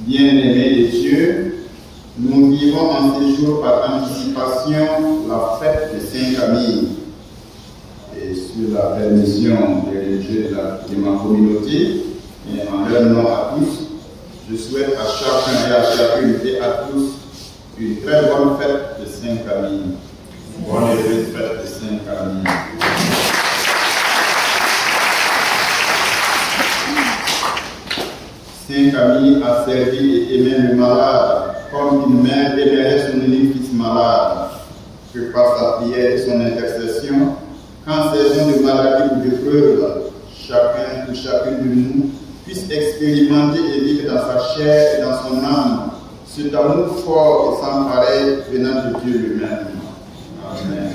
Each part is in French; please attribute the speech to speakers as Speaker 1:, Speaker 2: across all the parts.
Speaker 1: Bien-aimés de Dieu, nous vivons en ces jours par anticipation la fête de Saint-Camille. Et sur la permission des religieux de ma communauté, et en leur nom à tous, je souhaite à chacun et à chacune et à tous une très bonne fête de Saint-Camille. Bonne et heureuse fête de Saint-Camille. Saint-Camille a servi et aimé le malade comme une mère aimerait son unique fils malade, que par sa prière et son intercession, qu'en saison de maladie ou d'épreuve, chacun ou chacune de nous puisse expérimenter et vivre dans sa chair et dans son âme cet amour fort et sans pareil venant de Dieu lui-même. Amen.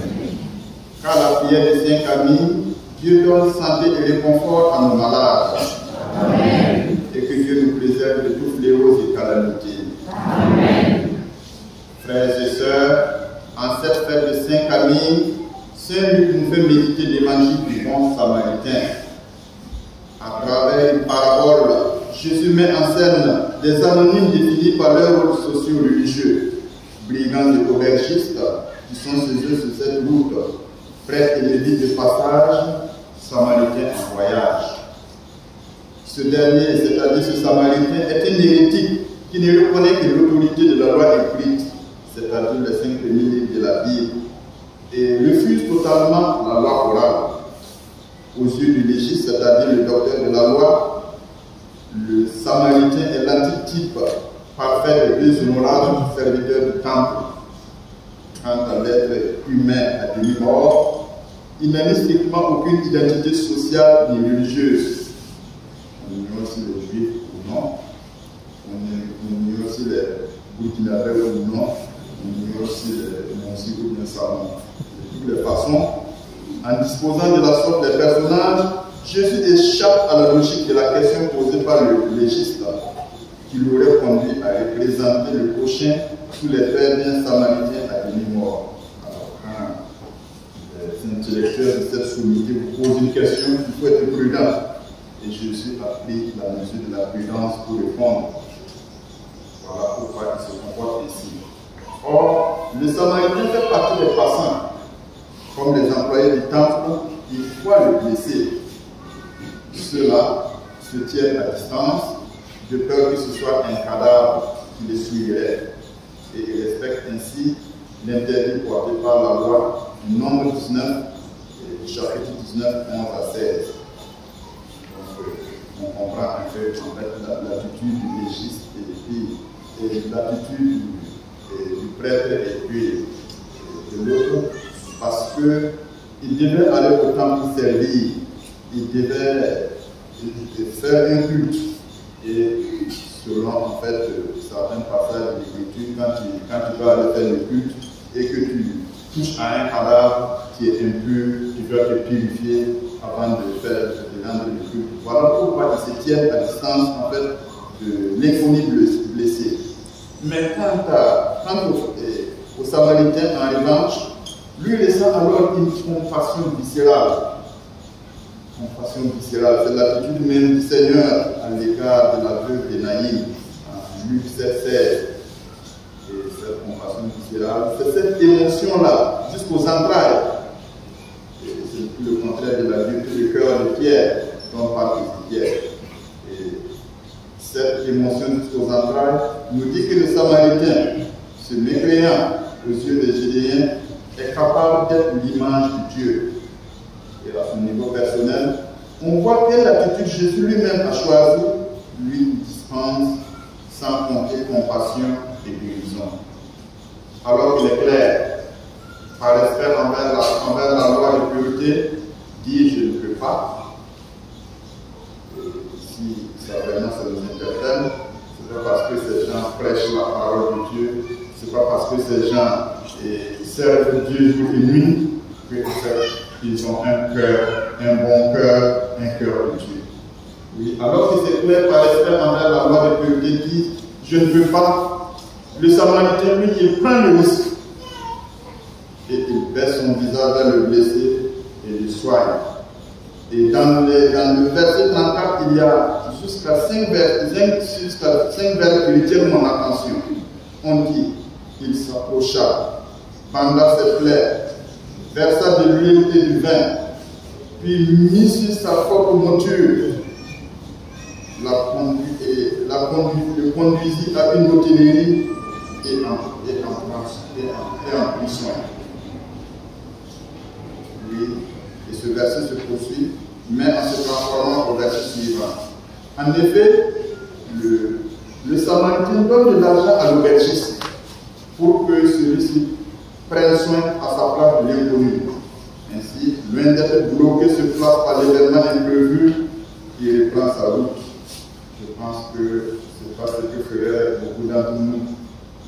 Speaker 1: Car la prière de Saint-Camille, Dieu donne santé et réconfort à nos malades. Amen. Et que Dieu nous préserve de tous fléaux et calamités. Amen. Frères et sœurs, en cette fête de Saint-Camille, Saint Luc nous fait méditer l'évangile du bon samaritain. À travers une parabole, Jésus met en scène des anonymes définis par leurs rôles socio-religieux, brigands et aubergistes qui sont chez eux sur cette route, prêtres et lévites de passage, samaritains en voyage. Ce dernier, c'est-à-dire ce samaritain, est un hérétique qui ne reconnaît que l'autorité de la loi écrite, c'est-à-dire les 5 premiers livres de la Bible, et refuse totalement la loi orale. Aux yeux du légiste, c'est-à-dire le docteur de la loi, le samaritain est l'antitype parfait des deux honorables serviteurs du temple. Quant à l'être humain à demi-mort, il n'a strictement aucune identité sociale ni religieuse. On ignore aussi les juifs ou non, on ignore aussi les burkinabés ou non, on ignore aussi les monsis ou bien savants. De toutes les façons, en disposant de la sorte des personnages, Jésus échappe à la logique de la question posée par le légiste, qui l'aurait conduit à représenter le prochain sous les traits d'un samaritain à demi-mort. Alors, quand les intellectuels de cette sommité vous posent une question, il faut être prudent. Et Jésus a pris la mesure de la prudence pour répondre. Voilà pourquoi il se comporte ainsi. Or, le samaritain fait partie des passants. Comme les employés du temple, il faut le blesser. Ceux-là se tiennent à distance, de peur que ce soit un cadavre qui les suivrait. Et ils respectent ainsi l'interdit porté par la loi du nombre 19, chapitre 19, 11 à 16. Donc, on comprend un peu l'attitude du légiste et l'attitude du prêtre et puis de l'autre. Parce qu'il devait aller au temple servir, il devait faire un culte. Et selon en fait certains passages de l'Écriture, quand tu vas aller faire le culte et que tu touches à un cadavre qui est impur, tu dois te purifier avant de rendre le culte. Voilà pourquoi ils se tiennent à distance en fait de l'infini blessé. Mais quant au Samaritain en revanche, lui ressent alors une compassion viscérale. Compassion viscérale, c'est l'attitude même du Seigneur à l'égard de la veuve de Naïm, en Luc 7,16. Et cette compassion viscérale, c'est cette émotion-là, jusqu'aux entrailles. Et c'est tout le contraire de la virtu du cœur de Pierre, dont parle Pierre. Et cette émotion jusqu'aux entrailles nous dit que le Samaritain, ce mécréant aux yeux des Judéens, est capable d'être l'image de Dieu. Et à son niveau personnel, on voit quelle attitude Jésus lui-même a choisi, lui dispense sans compter compassion et guérison. Alors il est clair, par respect envers la loi de pureté, dire je ne peux pas. Et si ça vraiment ça nous interpelle, ce n'est pas parce que ces gens prêchent la parole de Dieu, ce n'est pas parce que ces gens servent Dieu jour et nuit qu'ils ont un bon cœur, un cœur de Dieu. Oui, alors que c'est clair par respect envers la loi de pureté, dit je ne veux pas. Le Samaritain, lui, il prend le risque et il baisse son visage vers le blessé et le soigne. Et dans le verset 34, il y a jusqu'à 5 vers qui retiennent mon attention. On dit, il s'approcha, banda ses plaies, versa de l'huile et du vin, puis mit sur sa forte monture, le conduisit à une hôtellerie et en prit soin. Oui, et ce verset se poursuit, mais en se transformant au verset suivant. En effet, le Samaritain donne de l'argent à l'aubergiste pour que celui-ci prenne soin à sa place de l'inconnu. Ainsi, loin d'être bloqué sur place par l'événement imprévu, il reprend sa route. Je pense que ce n'est pas ce que ferait beaucoup d'entre nous.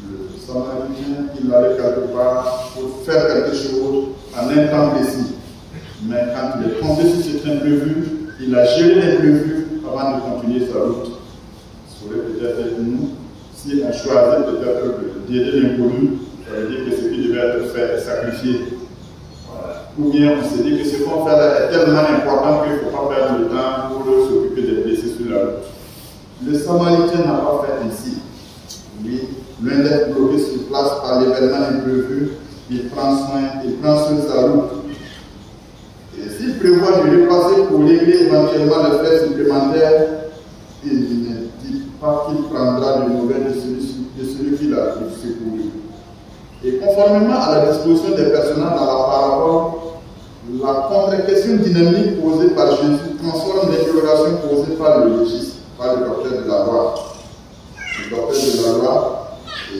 Speaker 1: Le Samaritain, il allait quelque part pour faire quelque chose en un temps précis. Mais quand il est tombé sur cet imprévu, il a géré l'imprévu avant de continuer sa route. Ça aurait peut-être être nous, si on choisit peut-être d'aider l'inconnu, ça veut dire que ce qui devait être fait est sacrifié. Voilà. Ou bien on se dit que ce qu'on fait là est tellement important qu'il ne faut pas perdre le temps pour s'occuper des blessés sur la route. Le Samaritain n'a pas fait ainsi. Oui, loin d'être bloqué sur place par l'événement imprévu, il prend sur sa route. Et s'il prévoit de repasser pour régler éventuellement les frais supplémentaires, il ne dit pas qu'il prendra de nouvelles de celui qui l'a secouru. Et conformément à la disposition des personnages dans la parabole, la contre-question dynamique posée par Jésus transforme l'interrogation posée par le légiste, par le docteur de la loi. Le docteur de la loi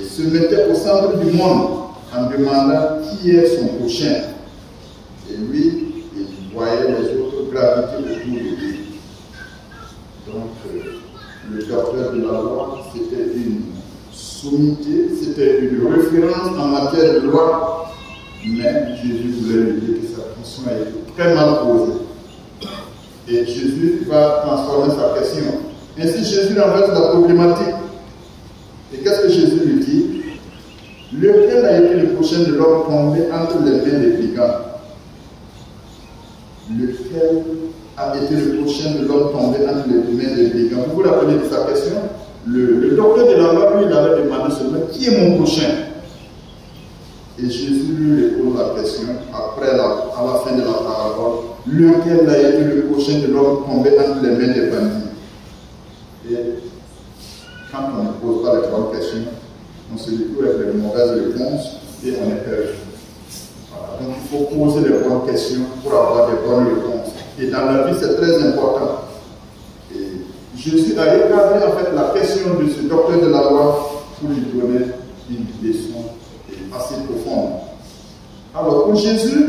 Speaker 1: se mettait au centre du monde en demandant qui est son prochain. Et lui, il voyait les autres graviter autour de lui. Donc, le docteur de la loi, c'était une sommité, c'était une référence en matière de loi, mais Jésus voulait lui dire que sa question a été très mal posée. Et Jésus va transformer sa question. Ainsi, Jésus renverse la problématique. Et qu'est-ce que Jésus lui dit? Lequel a été le prochain de l'homme tombé entre les mains des brigands? Lequel a été le prochain de l'homme tombé entre les mains des brigands? Vous vous rappelez de sa question? Le docteur de la loi, lui, il avait demandé seulement qui est mon prochain? Et Jésus lui répond la question après à la fin de la parabole. Lequel a été le prochain de l'homme tombé entre les mains des bandits? Et quand on ne pose pas les bonnes questions, on se retrouve avec les mauvaises réponses et on est perdu. Voilà. Donc il faut poser les bonnes questions pour avoir des bonnes réponses. Et dans la vie, c'est très important. Et Jésus a recadré en fait la question de ce docteur de la loi pour lui donner une leçon assez profonde. Alors pour Jésus,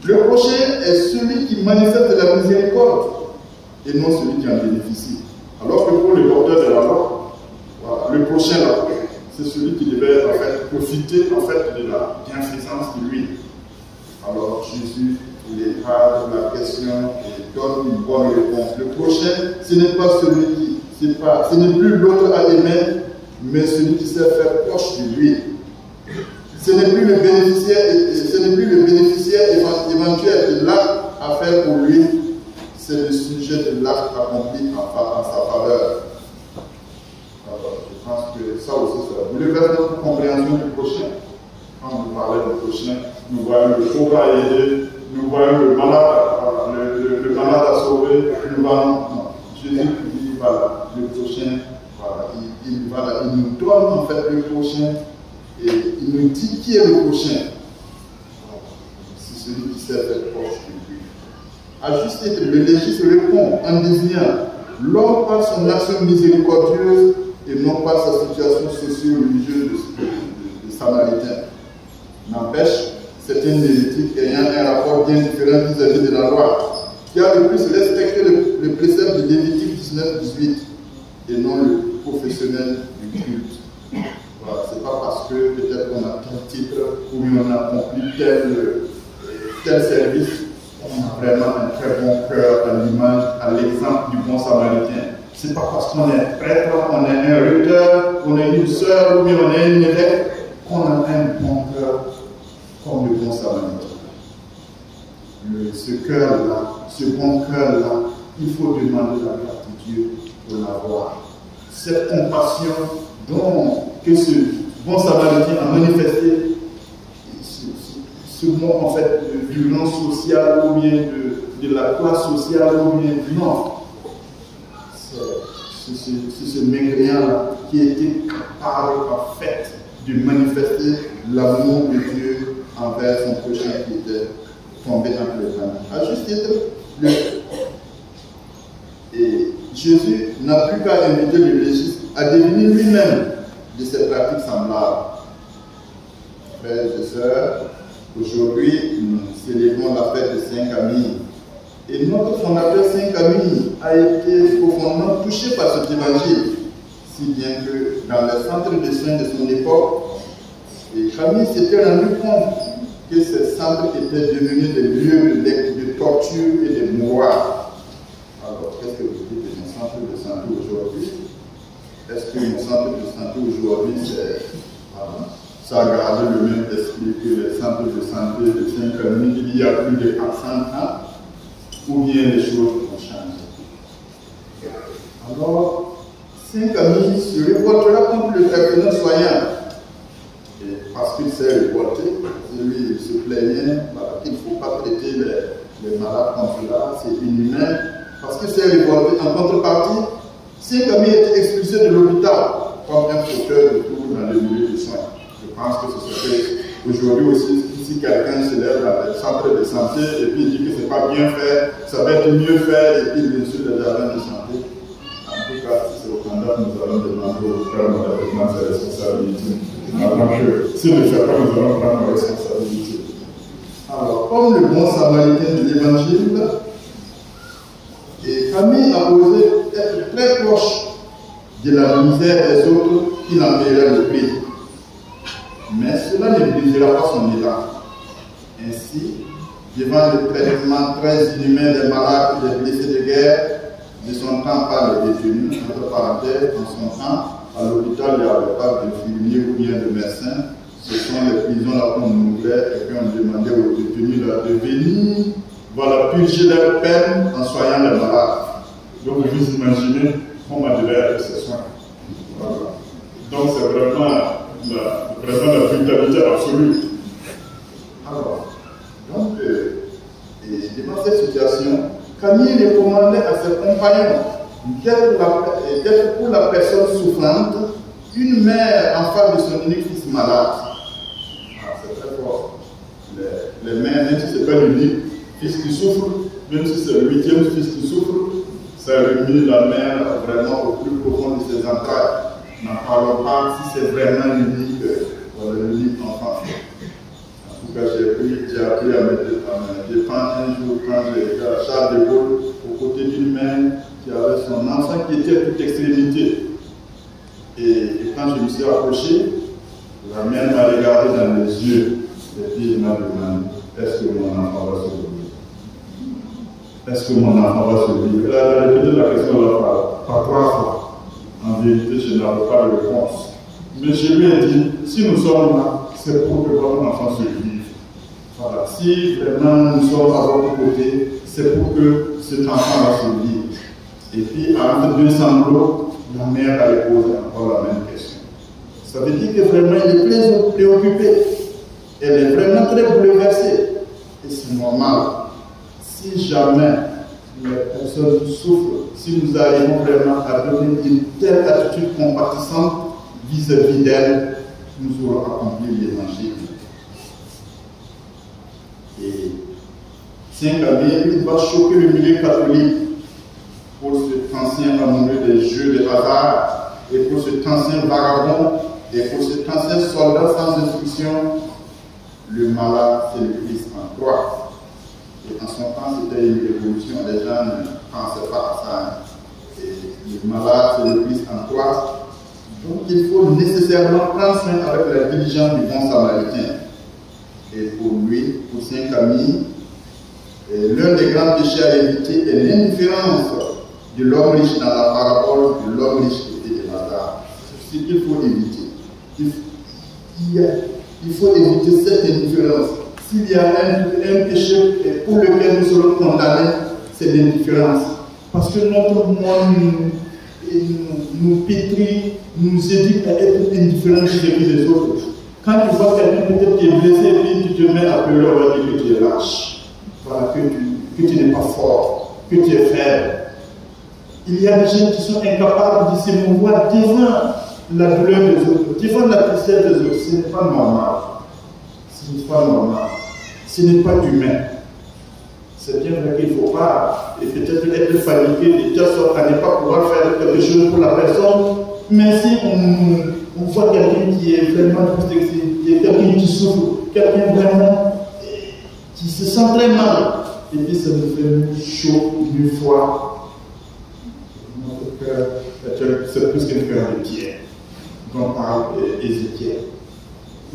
Speaker 1: le prochain est celui qui manifeste la miséricorde et non celui qui en bénéficie. Alors que pour le docteur de la loi, voilà, le prochain là, c'est celui qui devait en fait profiter en fait de la bienfaisance de lui. Alors Jésus il écarte la question et donne une bonne réponse. Le prochain, ce n'est pas celui ce n'est plus l'autre à aimer, mais celui qui s'est fait proche de lui. Ce n'est plus le bénéficiaire éventuel de l'acte à faire pour lui, c'est le sujet de l'acte accompli en sa faveur. Alors, je pense que ça aussi, ça bouleverse notre compréhension du prochain. Quand vous parlez du prochain, nous voyons le pauvre à aider, nous voyons le malade à sauver, nous voyons. Non. Jésus dit, voilà, le prochain, voilà, il nous donne en fait le prochain et il nous dit qui est le prochain. C'est celui qui s'est fait proche de lui. À juste titre, le légiste répond en désignant l'homme par son action miséricordieuse et non par sa situation socio-religieuse de Samaritain. N'empêche, c'est un hérétique ayant un rapport bien différent vis-à-vis de la loi, qui a le plus respecté le précepte de Lévitique 19-18 et non le professionnel du culte. Voilà, c'est pas parce que peut-être on a tel titre ou on a accompli tel service qu'on a vraiment un très bon cœur à l'image, à l'exemple du bon samaritain. C'est pas parce qu'on est prêtre, on est un recteur, on est une sœur ou bien on est une évêque qu'on a un bon cœur comme le bon samaritain. Ce cœur-là, ce bon cœur-là, il faut demander la gratitude pour l'avoir. Cette compassion que ce bon samaritain a manifesté, ce mot en fait de violence sociale ou bien de la classe sociale ou bien non. C'est ce mécréant qui était capable en fait de manifester l'amour de Dieu envers son prochain qui était tombé entre les mains. À juste titre, et Jésus n'a plus qu'à inviter le légiste à devenir lui-même de ces pratiques semblables. Frères et sœurs, aujourd'hui, nous célébrons la fête de Saint-Camille. Et notre fondateur Saint-Camille a été profondément touché par cet évangile, si bien que dans les centres de soins de son époque, Camille s'était rendu compte que ces centres étaient devenus des lieux de torture et de mouroir. Alors, qu'est-ce que vous dites de nos centres de santé aujourd'hui? Est-ce que nos centres de santé aujourd'hui, ça a gardé le même esprit que les centres de santé de Saint-Camille il y a plus de 400 ans? Ou bien les choses ont changé? Alors, Saint-Camille se révoltera contre le personnel soignant. Et parce qu'il s'est révolté, lui se plaignait qu'il ne faut pas traiter les malades comme cela, c'est inhumain. Parce qu'il s'est révolté en contrepartie, Saint-Camille était expulsé de l'hôpital comme un fauteur de tour dans le milieu des soins. Je pense que ce serait aujourd'hui aussi, si quelqu'un se lève dans le centre de santé et puis dit que ce n'est pas bien fait, ça va être mieux fait, et puis bien sûr les agents de santé. En tout cas, si c'est au Canada, nous allons demander au frère de prendre ses responsabilités. Alors que s'il ne fait pas, nous allons prendre nos responsabilités. Alors, comme le bon samaritain de l'évangile, et Camille a osé être très proche de la misère des autres qui n'en paieraient le prix. Mais cela ne brisera pas son élan. Ainsi, devant le traitement très inhumain des malades et des blessés de guerre, de son temps par les détenus, entre parenthèses, en son temps, à l'hôpital, il n'y avait pas d'infirmiers ou bien de médecins. Ce sont les prisons là qu'on ouvrait et qu'on demandait aux détenus là, de venir purger leur peine en soignant les malades. Donc vous imaginez comment devait être ce soin. Voilà. Donc c'est vraiment la brutalité absolue. Alors, donc, devant cette situation, Camille recommandait à ses compagnons d'être pour la personne souffrante une mère en face de son unique fils malade. C'est très fort. Les mères, même si ce n'est pas l'unique fils qui souffre, même si c'est le 8e fils qui souffre, ça réunit la mère vraiment au plus profond de ses entrailles. N'en parlons pas si c'est vraiment l'unique enfant. En tout cas, j'ai appris à me défendre un jour quand j'étais à Charles de Gaulle, aux côtés d'une mère qui avait son enfant qui était à toute extrémité. Et quand je me suis approché, la mère m'a regardé dans les yeux et puis elle m'a demandé, est-ce que mon enfant va survivre? Est-ce que mon enfant va survivre? Elle a répété la question là par 3 fois. En vérité, je n'avais pas de réponse. Mais je lui ai dit, si nous sommes là, c'est pour que votre enfant survive. Voilà. Si vraiment nous sommes à votre côté, c'est pour que cet enfant va survivre. Et puis, entre 200 blocs, la mère a posé encore la même question. Ça veut dire que vraiment, elle est très préoccupée. Elle est vraiment très bouleversée. Et c'est normal. Si jamais les personnes souffrent, si nous arrivons vraiment à donner une telle attitude compatissante vis-à-vis d'elles, nous aurons accompli l'évangile. Et Saint-Camille va choquer le milieu catholique pour cet ancien amoureux des jeux de hasard et pour cet ancien vagabond et pour cet ancien soldat sans instruction. Le malade, c'est le Christ en croix. Et en son temps, c'était une révolution, les gens ne pensaient pas à ça. Et le malade, c'est le Christ en croix. Donc il faut nécessairement prendre soin avec la diligence du bon samaritain. Et pour lui, pour Saint-Camille, l'un des grands péchés à éviter est l'indifférence de l'homme riche dans la parabole de l'homme riche et de Lazare. C'est ce qu'il faut éviter. Il faut éviter cette indifférence. S'il y a un péché pour lequel nous serons condamnés, c'est l'indifférence.
Speaker 2: Parce que notre monde nous pétrit, nous éduque à être indifférents les autres. Quand tu vois quelqu'un peut-être qui est blessé, et puis tu te mets à pleurer, on va dire que tu es lâche. Voilà, que tu n'es pas fort, que tu es faible. Il y a des gens qui sont incapables de s'émouvoir devant la douleur des autres, devant la tristesse des autres. Ce n'est pas normal. Ce n'est pas normal. Ce n'est pas humain. C'est bien vrai qu'il ne faut pas, et peut-être être paniqué de telle sorte à ne pas pouvoir faire quelque chose pour la personne. Mais si on voit quelqu'un qui est vraiment triste, quelqu'un qui souffre, quelqu'un vraiment qui se sent très mal, et puis ça nous fait chaud une fois. Notre cœur, c'est plus qu'un cœur de pierre, dont parle Ézéchiel.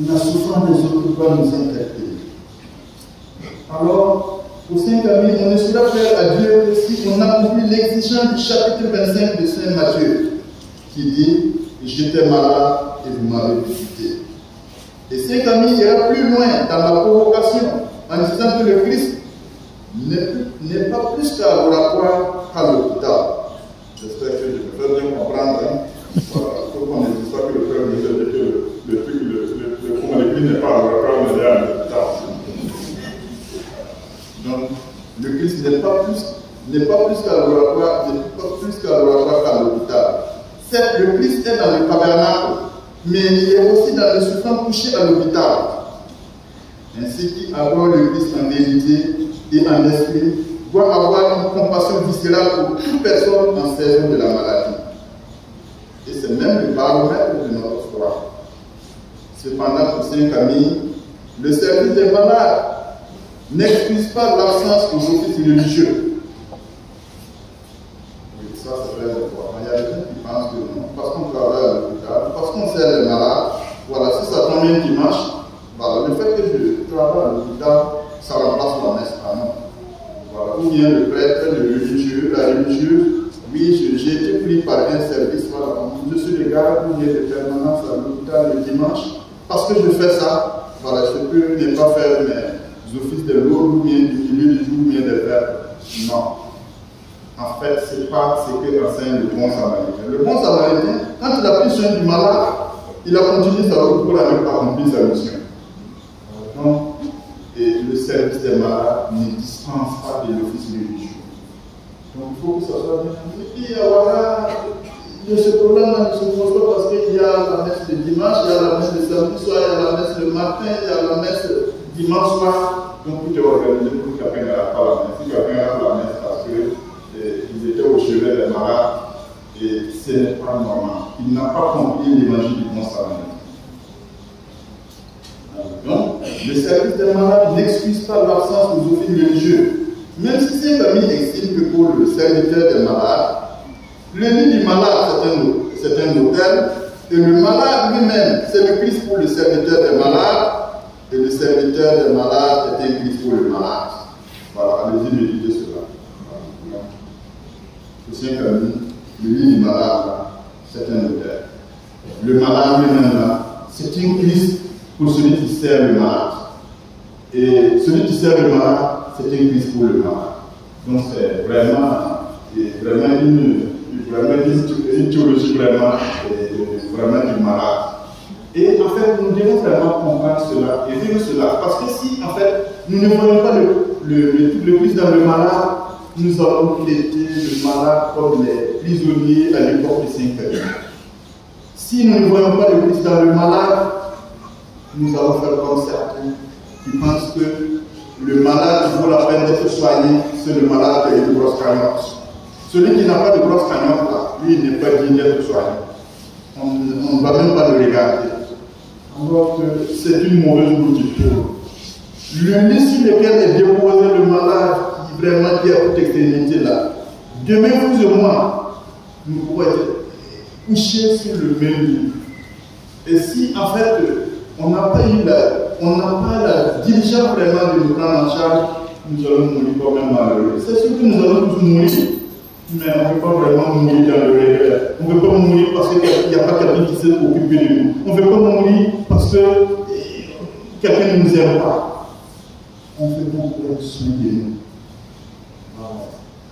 Speaker 2: La souffrance des autres doit nous interpeller. Alors, au Saint-Camille, on ne sera faire à Dieu que si on accomplit l'exigence du chapitre 25 de Saint Matthieu, qui dit « J'étais malade et vous m'avez visité ». Et Saint-Camille ira plus loin dans la provocation en disant que le Christ n'est pas plus qu'à laboratoire qu'à l'hôpital. J'espère que je me fais bien comprendre. Voilà, il faut qu'on ne dise pas que le frère nous a dit que le fond de l'église n'est pas à laboratoire, mais à l'hôpital. Donc, le Christ n'est pas plus qu'à laboratoire qu'à l'hôpital. Certes, le Christ est dans le tabernacle, mais il est aussi dans le souffrant couché à l'hôpital. Ainsi qui adore le Christ en vérité et en esprit doit avoir une compassion viscérale pour toute personne en saison de la maladie. Et c'est même le baromètre de notre foi. Cependant, pour Saint Camille, le service des malades n'excuse pas l'absence aux offices religieux. Oui, ça c'est très important. Il y a des gens qui pensent que non, parce qu'on travaille à l'hôpital, parce qu'on sert les malades, voilà, si ça tombe un dimanche, voilà, le fait que je travaille à l'hôpital, ça remplace la messe. Ah non. Voilà, ou bien le prêtre, le religieux, la religieuse, oui, j'ai été pris par un service, voilà, je suis le gars où il y a des permanences à l'hôpital le dimanche, parce que je fais ça, voilà, je peux ne pas faire mes offices de l'eau, ou bien du milieu du jour, ou bien des verbes. Non. En fait, ce n'est pas ce que enseigne le bon samaritain. Le bon samaritain, quand il a pris soin du malade, il a continué sa route pour aller accomplir sa mission. Donc, et le service des malades ne dispense pas de l'office religieux. Donc, il faut que ça soit bien. Et puis, voilà, ce problème-là ne se pose pas parce qu'il y a la messe le dimanche, il y a la messe le samedi soir, il y a la messe le matin, il y a la messe dimanche soir. Donc, tout est organisé pour que quelqu'un n'aille pas à la messe. Si quelqu'un a la messe parce qu'ils étaient au chevet des malades, et ce n'est pas normal. Il n'a pas compris l'évangile du bon samaritain. Donc, le service des malades n'excuse pas l'absence aux offices religieux. Même si Saint Camille estime que pour le serviteur des malades, le lit du malade c'est un hôtel, et le malade lui-même, c'est le Christ pour le serviteur des malades, et le serviteur des malades est un Christ pour le malade. Voilà, allez-y méditer cela. Voilà. Pour Saint Camille, le lit du malade, c'est un hôtel. Le malade lui-même, là, c'est un Christ pour celui qui sert le malade. Et celui qui sert le malade, c'est un Christ pour le malade. Donc c'est vraiment une théologie vraiment du malade. Et en fait, nous devons vraiment comprendre cela et vivre cela. Parce que si, en fait, nous ne voyons pas le Christ dans le malade, nous allons traiter le malade comme les prisonniers à l'époque de Saint-Camille. Si nous ne voyons pas le Christ dans le malade, nous allons faire comme certains qui pensent que le malade vaut la peine d'être soigné, c'est le malade qui a une grosse cagnotte. Celui qui n'a pas de grosse cagnotte, là, lui, il n'est pas digne d'être soigné. On ne va même pas le regarder. Alors que c'est une mauvaise boutique. Le lit sur lequel est déposé le malade qui a toute extrémité là, demain vous et moi, nous pouvons être couchés sur le même lit. Et si en fait, on n'a pas la diligence vraiment de nous prendre en charge, nous allons mourir quand même malheureux. C'est sûr que nous allons tous mourir, mais on ne peut pas vraiment mourir dans le regret. On ne peut pas mourir parce qu'il n'y a pas quelqu'un qui s'est occupé de nous. On ne peut pas mourir parce que quelqu'un ne nous aime pas. On fait donc prendre soin de nous.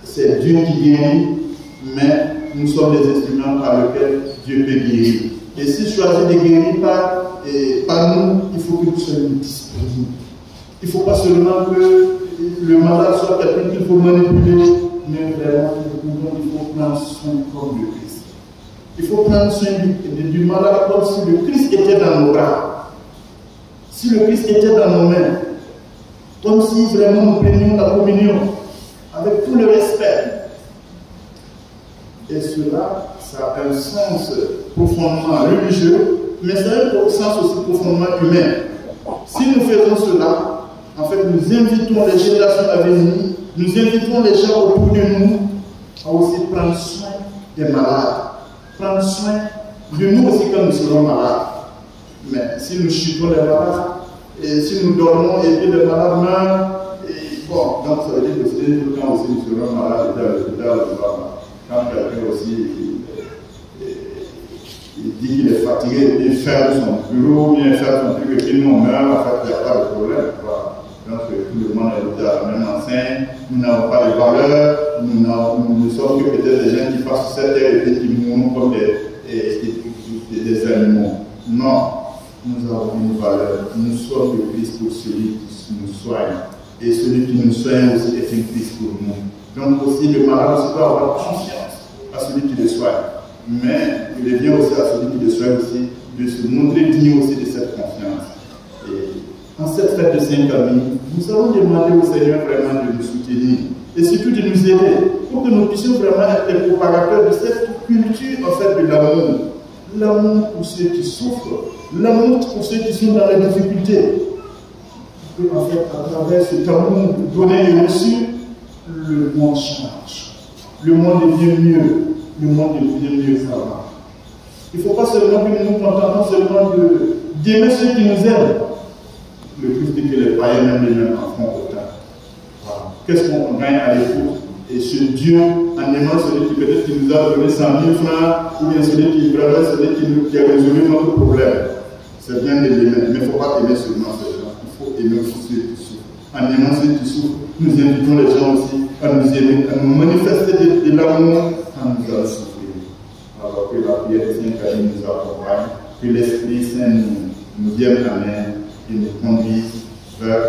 Speaker 2: c'est Dieu qui guérit, mais nous sommes les instruments par lesquels Dieu peut guérir. Et s'il choisit de guérir par nous, il faut que nous soyons disponibles. Il ne faut pas seulement que le malade soit quelqu'un qu'il faut manipuler, mais vraiment, il faut prendre soin comme le Christ. Il faut prendre soin du malade comme si le Christ était dans nos bras, si le Christ était dans nos mains, comme si vraiment nous prenions la communion avec tout le respect. Et cela, ça a un sens profondément religieux, mais ça a un sens aussi profondément humain. Si nous faisons cela, en fait, nous invitons les générations à venir, nous invitons les gens autour de nous à aussi prendre soin des malades, prendre soin de nous aussi quand nous serons malades. Mais si nous chutons les malades, et si nous dormons et que les malades meurent, bon, donc ça veut dire que c'est quand aussi nous serons malades, à l'hôpital, quand quelqu'un aussi il dit qu'il est fatigué, il ferme son bureau, bien ferme son truc, et puis nous on meurt, en fait, il n'y a pas de problème. Voilà. Donc tout le monde est à la même enseigne, nous n'avons pas de valeur, nous ne sommes que peut-être des gens qui passent sur cette terre et qui mourent comme des animaux. Non, nous avons une valeur, nous sommes le Christ pour celui qui nous soigne. Et celui qui nous soigne aussi est un Christ pour nous. Donc aussi le malade aussi doit avoir confiance à celui qui le soigne. Mais il revient aussi à celui qui le soigne aussi de se montrer digne aussi de cette confiance. Et en cette fête de Saint-Camille, nous allons demander au Seigneur vraiment de nous soutenir et surtout de nous aider pour que nous puissions vraiment être les propagateurs de cette culture en fait de l'amour. L'amour pour ceux qui souffrent, l'amour pour ceux qui sont dans la difficulté. En fait, à travers cet amour donné et reçu, le monde change. Le monde devient mieux. Le monde devient mieux, ça va. Il ne faut pas seulement que nous nous contentons seulement d'aimer ceux qui nous aiment. Le plus dit que les païens même les mêmes en font autant. Voilà. Qu'est-ce qu'on gagne à l'écoute? Et ce Dieu, en aimant celui qui peut-être qui nous a donné 100 000 francs, ou bien celui qui a résolu notre problème. C'est bien de l'aimer, mais il ne faut pas aimer seulement ces gens. Il faut aimer aussi ceux qui souffrent. En aimant ceux qui souffrent, nous invitons les gens aussi à nous aimer, à nous manifester de l'amour quand nous allons souffrir. Alors que la prière de Saint-Camille nous accompagne, que l'Esprit Saint nous vienne en aide et nous conduise vers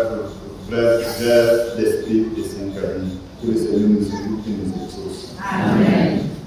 Speaker 2: l'Esprit de Saint-Camille. Que le Seigneur nous écoute et nous exauce. Amen.